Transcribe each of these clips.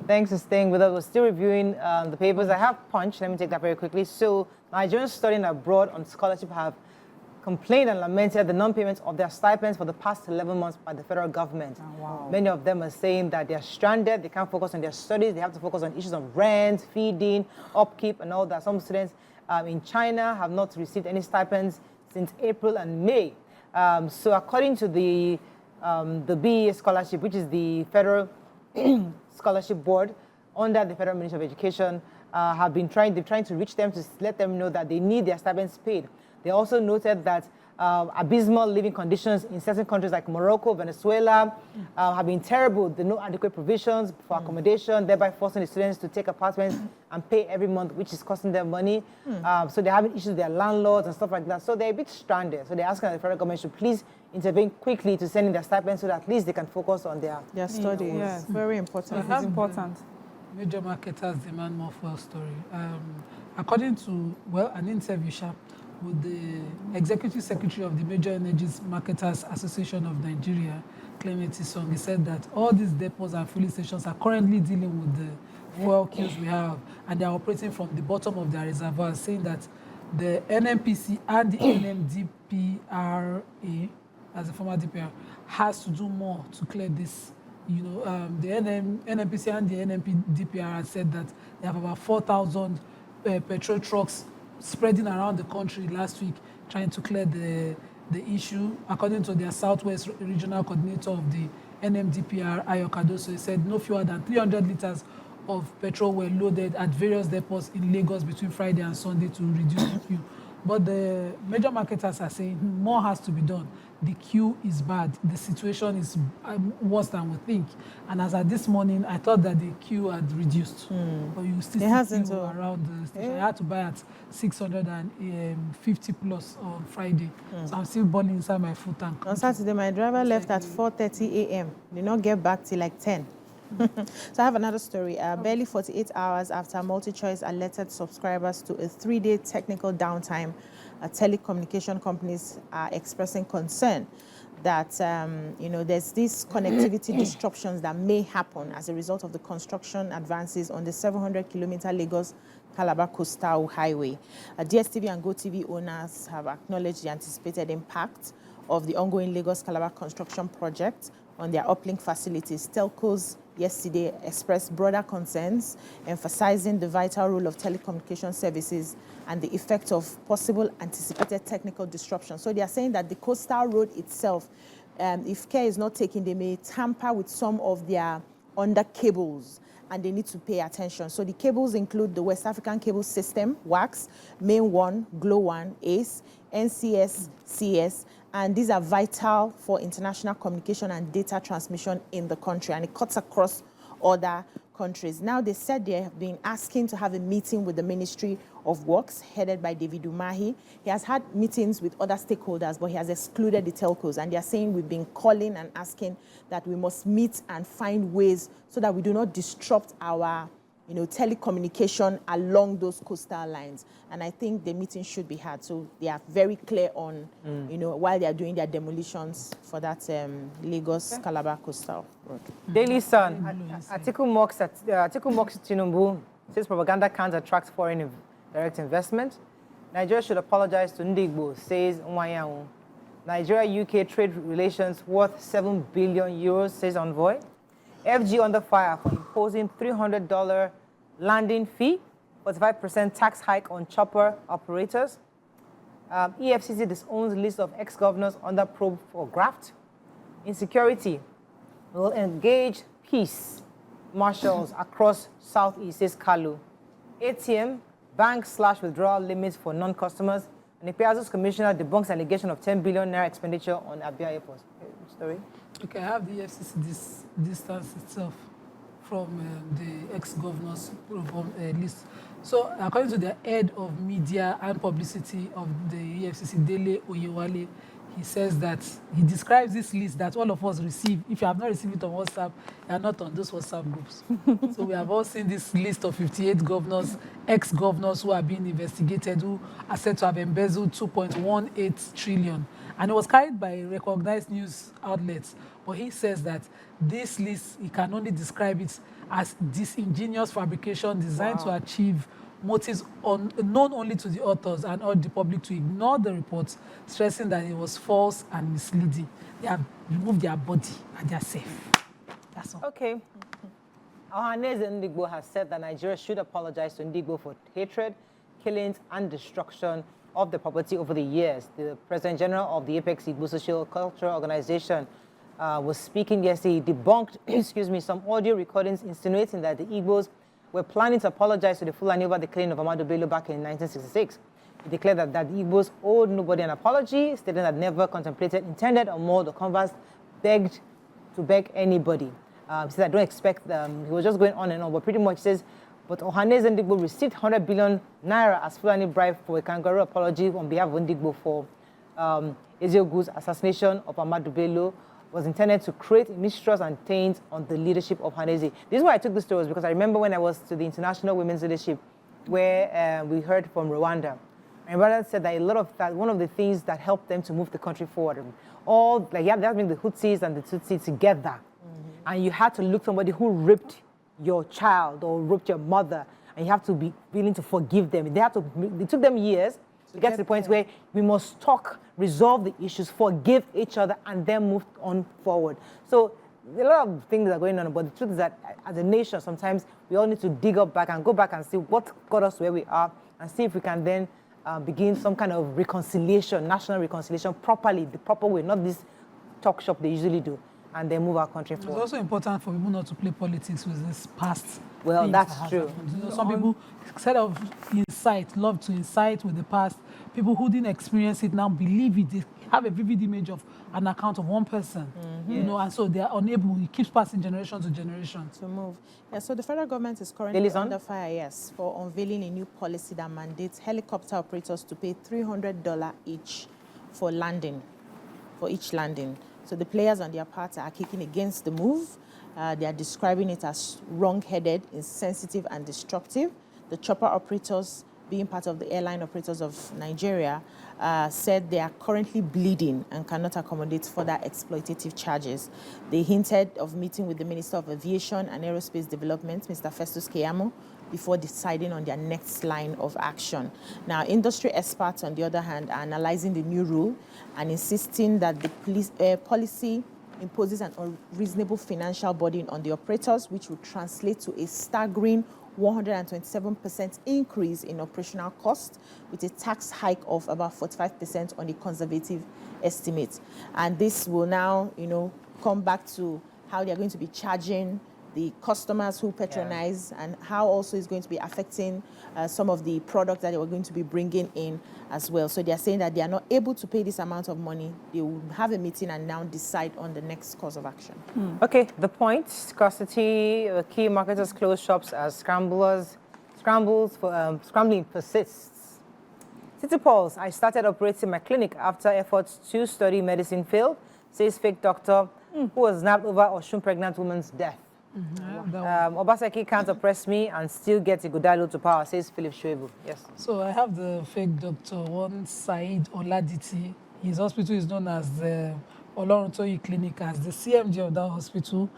Thanks for staying with us. We're still reviewing the papers. I have Punch. Let me take that very quickly. So, Nigerians studying abroad on scholarship have complained and lamented the non-payment of their stipends for the past 11 months by the federal government. Oh, wow. Many of them are saying that they're stranded, they can't focus on their studies, they have to focus on issues of rent, feeding, upkeep, and all that. Some students in China have not received any stipends since April and May. So according to the BEA scholarship, which is the federal scholarship board under the Federal Ministry of Education, they're trying to reach them to let them know that they need their stipends paid. They also noted that abysmal living conditions in certain countries like Morocco, Venezuela have been terrible. There are no adequate provisions for accommodation, thereby forcing the students to take apartments and pay every month, which is costing them money. So they're having issues with their landlords and stuff like that. So they're a bit stranded. So they're asking the federal government to please intervene quickly to send in their stipends so that at least they can focus on their studies. Yes, very important. It's important. Major marketers demand more fuel story. According to, an interview with the Executive Secretary of the Major Energies Marketers Association of Nigeria, Clement Isong, he said that all these depots and filling stations are currently dealing with the fuel queues we have, and they are operating from the bottom of their reservoirs, saying that the NNPC and the NMDPRA, as a former DPR, has to do more to clear this. The NNPC and the NMDPRA said that they have about 4,000 petrol trucks spreading around the country last week, trying to clear the issue. According to their Southwest Regional Coordinator of the NMDPR, Ayo Cardoso, he said no fewer than 300 liters of petrol were loaded at various depots in Lagos between Friday and Sunday to reduce the queue. But the major marketers are saying more has to be done. The queue is bad. The situation is worse than we think. And as of this morning, I thought that the queue had reduced. But you still see queue around the station. I had to buy at 650 plus on Friday. So I'm still burning inside my full tank. On Saturday, my driver left at 4:30 a.m. Did not get back till like 10. So I have another story. Barely 48 hours after MultiChoice alerted subscribers to a 3-day technical downtime, telecommunication companies are expressing concern that there's these connectivity disruptions that may happen as a result of the construction advances on the 700-kilometer Lagos-Calabar Coastal Highway. DSTV and GoTV owners have acknowledged the anticipated impact of the ongoing Lagos-Calabar construction project on their uplink facilities. Telcos yesterday expressed broader concerns, emphasizing the vital role of telecommunication services and the effect of possible anticipated technical disruption. So they are saying that the coastal road itself, if care is not taken, they may tamper with some of their under cables, and they need to pay attention. So the cables include the West African Cable System, WACS, Main 1, Glo 1, ACE, NCS, CS, and these are vital for international communication and data transmission in the country, and it cuts across other countries. Now, they said they have been asking to have a meeting with the Ministry of Works, headed by David Umahi. He has had meetings with other stakeholders, but he has excluded the telcos, and they are saying we've been calling and asking that we must meet and find ways so that we do not disrupt our telecommunication along those coastal lines. And I think the meeting should be had. So they are very clear on, while they are doing their demolitions for that Lagos-Calabar coastal road. Daily Sun, Atiku mocks Tinubu, says propaganda can't attract foreign direct investment. Nigeria should apologize to Ndigbo, says Nwayanwu. Nigeria-UK trade relations worth 7 billion euros, says Envoy. FG under fire for imposing $300 landing fee, 45% tax hike on chopper operators. EFCC disowns list of ex-governors under probe for graft. Insecurity will engage peace marshals across Southeast, says Kalu. ATM, bank slash withdrawal limits for non-customers. And the Piazza's commissioner debunks allegation of 10 billion naira expenditure on Abia Airport. Story? Okay, I have the EFCC distance itself from the ex-governor's list. So, according to the head of media and publicity of the EFCC, Dele Oyewale, he says that he describes this list that all of us receive. If you have not received it on WhatsApp, you are not on those WhatsApp groups. So we have all seen this list of 58 governors, ex-governors who are being investigated, who are said to have embezzled 2.18 trillion. And it was carried by recognized news outlets. But he says that this list, he can only describe it as disingenuous fabrication designed to achieve motives known only to the authors and urge the public to ignore the reports, stressing that it was false and misleading. They have removed their body and they are safe. That's all. Okay. Ohaneze Ndigbo has said that Nigeria should apologize to Ndigbo for hatred, killings, and destruction of the property over the years. The President General of the Apex Igbo Social Cultural Organization was speaking yesterday. He debunked, some audio recordings insinuating that the Igbos were planning to apologize to the Fulani over the killing of Ahmadu Bello back in 1966. He declared that the Igbos owed nobody an apology, stating that never contemplated, intended, or more the converse begged to beg anybody. He said, I don't expect them. He was just going on and on, but pretty much says, but Ohaneze Ndigbo received 100 billion naira as Fulani bribe for a kangaroo apology on behalf of Ndigbo for Eziogu's assassination of Ahmadu Bello was intended to create mistrust and taint on the leadership of Ohaneze. This is why I took this story, because I remember when I was to the International Women's Leadership, where we heard from Rwanda. My brother said that one of the things that helped them to move the country forward, they had to bring the Hutsis and the Tutsis together. And you had to look somebody who raped your child or raped your mother, and you have to be willing to forgive them. It took them years to get to the point where we must talk, resolve the issues, forgive each other, and then move on forward. So a lot of things are going on, but the truth is that as a nation, sometimes we all need to dig up back and go back and see what got us where we are, and see if we can then begin some kind of reconciliation, national reconciliation properly, the proper way, not this talk shop they usually do, and then move our country forward. It's also important for people not to play politics with this past. Well, that's true. Some people, instead of love to incite with the past. People who didn't experience it now believe it. They have a vivid image of an account of one person, and so they are unable. It keeps passing generation to generation. To move. Yeah, so the federal government is currently under fire, for unveiling a new policy that mandates helicopter operators to pay $300 each for each landing. So the players on their part are kicking against the move. They are describing it as wrong-headed, insensitive, and destructive. The chopper operators, being part of the airline operators of Nigeria, said they are currently bleeding and cannot accommodate further exploitative charges. They hinted of meeting with the Minister of Aviation and Aerospace Development, Mr. Festus Keyamo, before deciding on their next line of action. Now, industry experts, on the other hand, are analyzing the new rule and insisting that the policy imposes an unreasonable financial burden on the operators, which would translate to a staggering 127% increase in operational costs, with a tax hike of about 45% on a conservative estimate. And this will now, come back to how they're going to be charging the customers who patronize, and how also is going to be affecting some of the products that they were going to be bringing in as well. So they're saying that they are not able to pay this amount of money. They will have a meeting and now decide on the next course of action. Okay, the point, scarcity, key marketers close shops as scrambling persists. City Pulse, I started operating my clinic after efforts to study medicine failed, says fake doctor who was nabbed over Osun pregnant woman's death. Obaseki can't oppress me and still get Ighodalo to power, says Philip Shoebu. Yes. So I have the fake doctor, one Saheed Oladiti. His hospital is known as the Oloruntoyin Clinic, as the CMD of that hospital.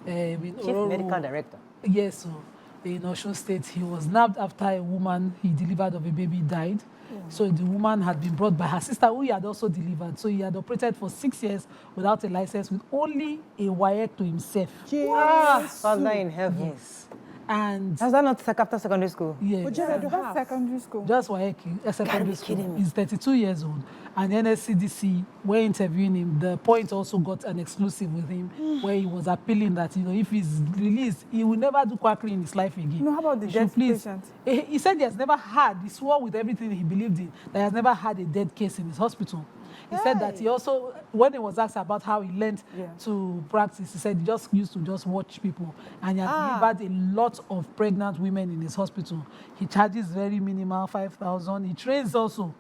Chief Medical Director. Yes, so in Osun State, he was nabbed after a woman he delivered of a baby died. So the woman had been brought by her sister, who he had also delivered. So he had operated for 6 years without a license, with only a wire to himself. Father in heaven. Yes. And has that not after secondary school? Yes. That's secondary school. Just Waeki, secondary school. He's 32 years old. And NSCDC were interviewing him. The Point also got an exclusive with him where he was appealing that, if he's released, he will never do quackery in his life again. How about the dead patient? He said he has never had, he swore with everything he believed in, that he has never had a dead case in his hospital. He said that he also, when he was asked about how he learned to practice, he said he just used to just watch people. And he has delivered a lot of pregnant women in his hospital. He charges very minimal, 5,000. He trains also.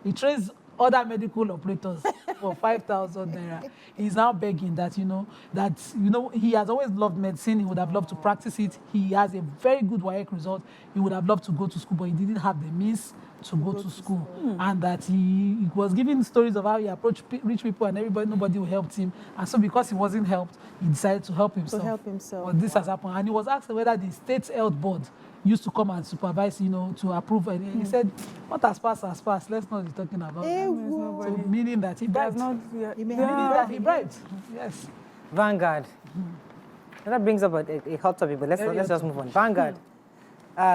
He trains other medical operators for 5,000 naira. He's now begging that, he has always loved medicine. He would have loved to practice it. He has a very good WAEC result. He would have loved to go to school, but he didn't have the means to go to school. And that he was giving stories of how he approached rich people and nobody helped him. And so because he wasn't helped, he decided to help himself. But this has happened. And he was asked whether the state health board used to come and supervise, to approve. And he said, not as fast as fast. Let's not be talking about that. So meaning that he bribed. Meaning that he bribed. Yes. Vanguard. That brings up a hot topic, but let's just move on. Vanguard.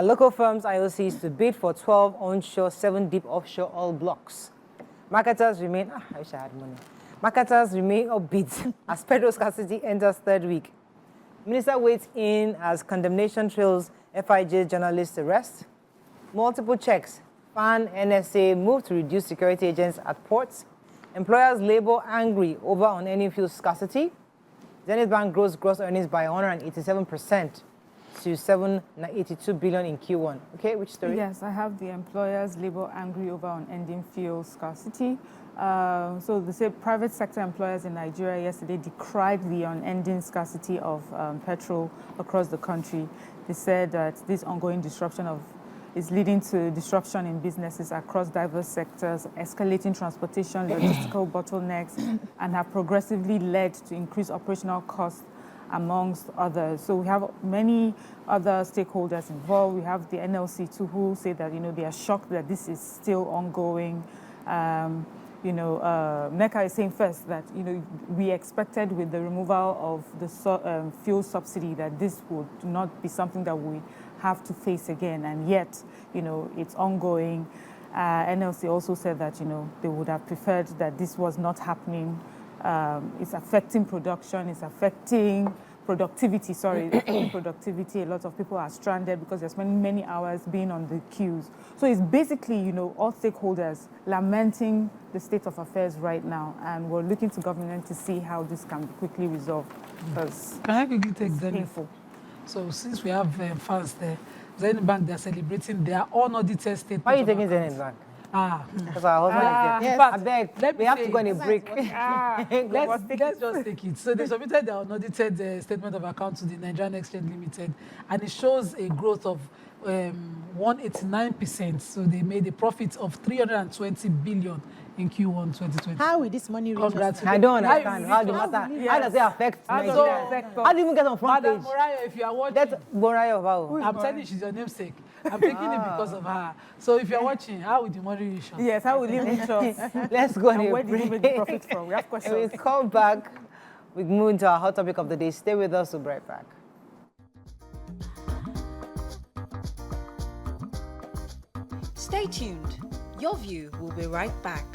Local firms, IOCs, to bid for 12 onshore, 7 deep offshore oil blocks. Marketers remain, I wish I had money. Marketers remain upbeat as petrol scarcity enters third week. Minister waits in as condemnation trails FIJ journalist arrest. Multiple checks. FAN, NSA move to reduce security agents at ports. Employers labor angry over unearning fuel scarcity. Zenith Bank grows gross earnings by 187%. To 782 billion in Q1. Okay, which story? Yes, I have the employers labor angry over unending fuel scarcity. So the private sector employers in Nigeria yesterday decried the unending scarcity of petrol across the country. They said that this ongoing disruption is leading to disruption in businesses across diverse sectors, escalating transportation, logistical bottlenecks, and have progressively led to increased operational costs amongst others. So we have many other stakeholders involved. We have the NLC too, who say that they are shocked that this is still ongoing. NECA is saying first that we expected with the removal of the fuel subsidy that this would not be something that we have to face again, and yet it's ongoing. NLC also said that they would have preferred that this was not happening. It's affecting production, it's affecting productivity, productivity. A lot of people are stranded because they're spending many hours being on the queues. So it's basically, all stakeholders lamenting the state of affairs right now, and we're looking to government to see how this can be quickly resolved. Because can I quickly take Zenith? Painful. So since we have fans there, Zenith Bank, they're celebrating their unaudited statement. Why are you taking Zenith Bank? Because our husband is there. I beg, we have to go on a break. Let's just take it. So they submitted their unaudited statement of account to the Nigerian Exchange Limited, and it shows a growth of 189%. So they made a profit of 320 billion in Q1 2020. How will this money reach us? I don't understand. How does it affect Nigeria? How do you even get on front page? Madam Moraya, if you are watching, that's Moraya Obao. I'm telling you, she's your namesake. I'm taking it because of her. So if you're watching, how would the money reach us? Yes, how will it reach us? Let's go on a where break. did you make the profit from? We have questions. And we come back, we move into our hot topic of the day. Stay with us, we'll be right back. Stay tuned. Your View will be right back.